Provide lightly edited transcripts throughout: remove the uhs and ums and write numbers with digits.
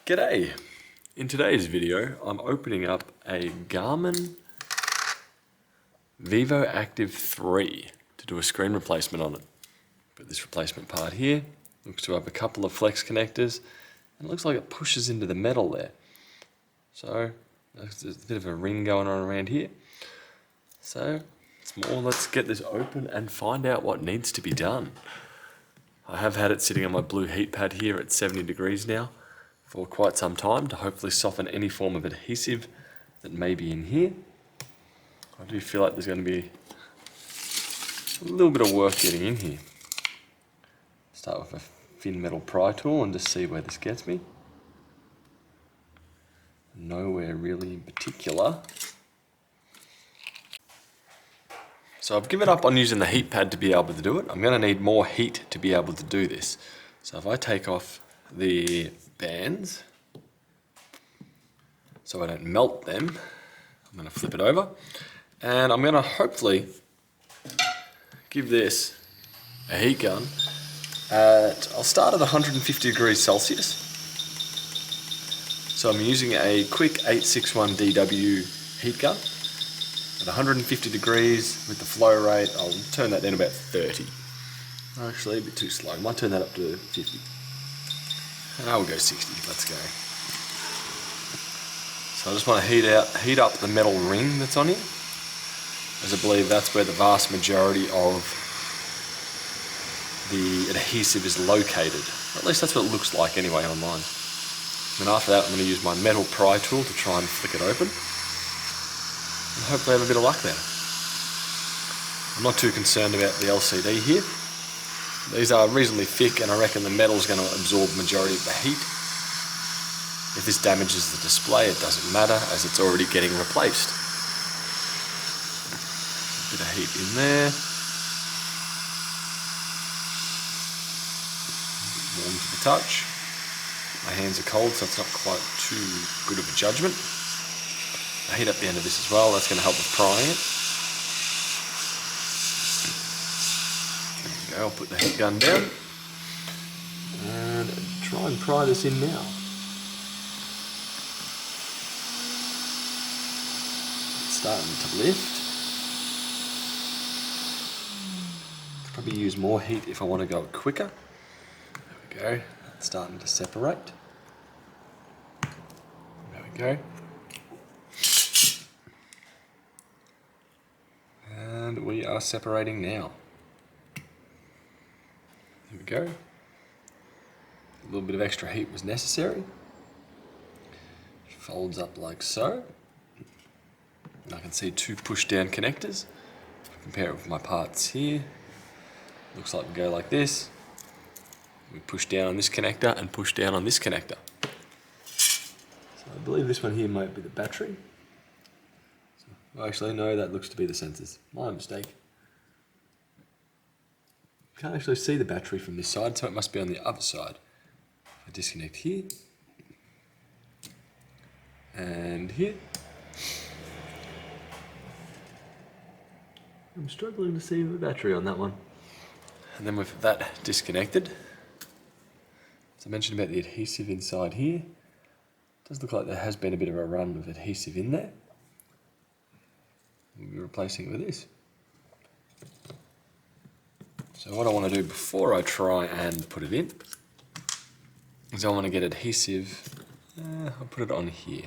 G'day! In today's video, I'm opening up a Garmin Vivoactive 3 to do a screen replacement on it. Got this replacement part here, looks to have a couple of flex connectors, and it looks like it pushes into the metal there. So, there's a bit of a ring going on around here. So, let's get this open and find out what needs to be done. I have had it sitting on my blue heat pad here at 70 degrees now for quite some time to hopefully soften any form of adhesive that may be in here. I do feel like there's going to be a little bit of work getting in here. Start with a thin metal pry tool and just see where this gets me. Nowhere really in particular. So I've given up on using the heat pad to be able to do it. I'm going to need more heat to be able to do this. So if I take off the bands so I don't melt them, I'm going to flip it over and I'm going to hopefully give this a heat gun I'll start at 150 degrees Celsius. So I'm using a quick 861DW heat gun at 150 degrees with the flow rate. I'll turn that down about 30. Actually, a bit too slow. I might turn that up to 50. We'll go 60. Let's go. So I just want to heat up the metal ring that's on here, as I believe that's where the vast majority of the adhesive is located. Or at least that's what it looks like anyway online. And after that, I'm going to use my metal pry tool to try and flick it open. And hopefully have a bit of luck there. I'm not too concerned about the LCD here. These are reasonably thick and I reckon the metal is going to absorb the majority of the heat. If this damages the display, it doesn't matter as it's already getting replaced. A bit of heat in there. Warm to the touch. My hands are cold, so it's not quite too good of a judgment. I heat up the end of this as well, that's going to help with prying it. There we go, I'll put the heat gun down and try and pry this in now. It's starting to lift. Could probably use more heat if I want to go quicker. There we go, it's starting to separate. There we go. And we are separating now. There we go. A little bit of extra heat was necessary. It folds up like so. And I can see two push down connectors. Compare it with my parts here. Looks like we go like this. We push down on this connector and push down on this connector. So I believe this one here might be the battery. Actually, no, that looks to be the sensors. My mistake. Can't actually see the battery from this side, so it must be on the other side. If I disconnect here, and here. I'm struggling to see the battery on that one. And then with that disconnected, as I mentioned about the adhesive inside here, it does look like there has been a bit of a run of adhesive in there. We'll be replacing it with this. So what I want to do before I try and put it in is I want to get adhesive. I'll put it on here.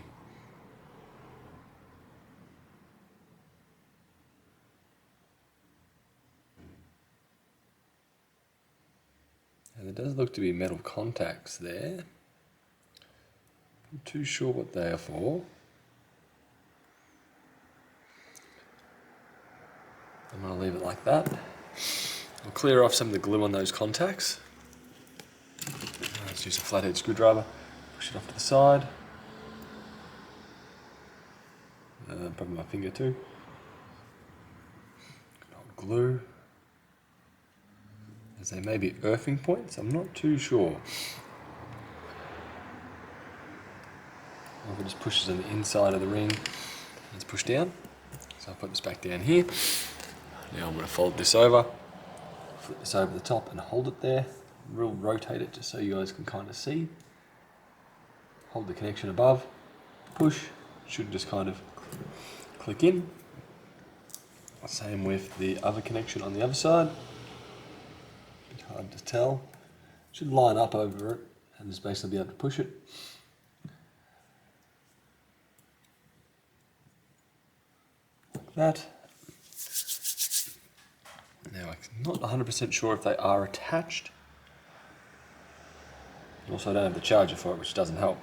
And there does look to be metal contacts there. I'm too sure what they are for. I'm going to leave it like that. I'll clear off some of the glue on those contacts. Let's use a flathead screwdriver, push it off to the side. Probably my finger too. Good old glue. As they may be earthing points, I'm not too sure. Or if it just pushes on the inside of the ring, let's push down. So I'll put this back down here. Now I'm going to fold this over, flip this over the top and hold it there. Rotate it just so you guys can kind of see. hold the connection above, push, should just kind of click in. Same with the other connection on the other side. It's hard to tell. Should line up over it and just basically be able to push it. Like that. Now I'm not 100% sure if they are attached. Also I don't have the charger for it, which doesn't help.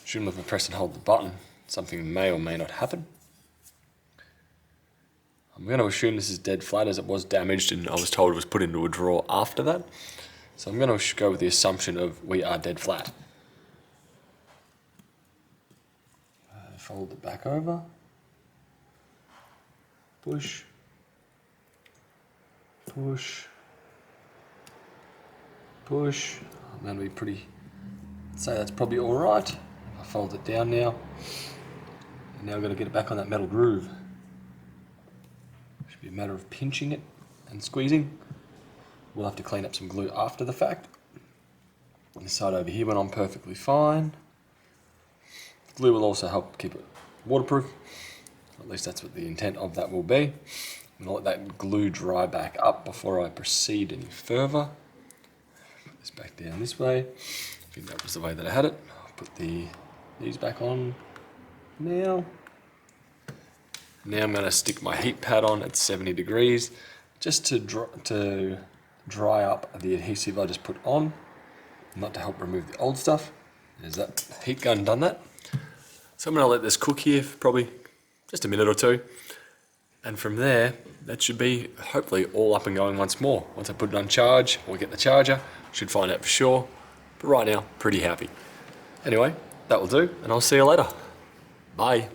Shouldn't have pressed and hold the button. Something may or may not happen. I'm going to assume this is dead flat as it was damaged and I was told it was put into a drawer after that. So I'm going to go with the assumption of we are dead flat. Fold it back over. Push. Push. Push. I'm going to be pretty... say that's probably alright. I fold it down now. And now I've got to get it back on that metal groove. Should be a matter of pinching it and squeezing. We'll have to clean up some glue after the fact. On this side over here went on perfectly fine. Glue will also help keep it waterproof. At least that's what the intent of that will be. I'm going to let that glue dry back up before I proceed any further. Put this back down this way. I think that was the way that I had it. I'll put these back on now. Now I'm going to stick my heat pad on at 70 degrees just to dry up the adhesive I just put on, not to help remove the old stuff. There's that heat gun done that. So I'm going to let this cook here for probably just a minute or two. And from there, that should be hopefully all up and going once more. Once I put it on charge or get the charger, should find out for sure. But right now, pretty happy. Anyway, that will do, and I'll see you later. Bye.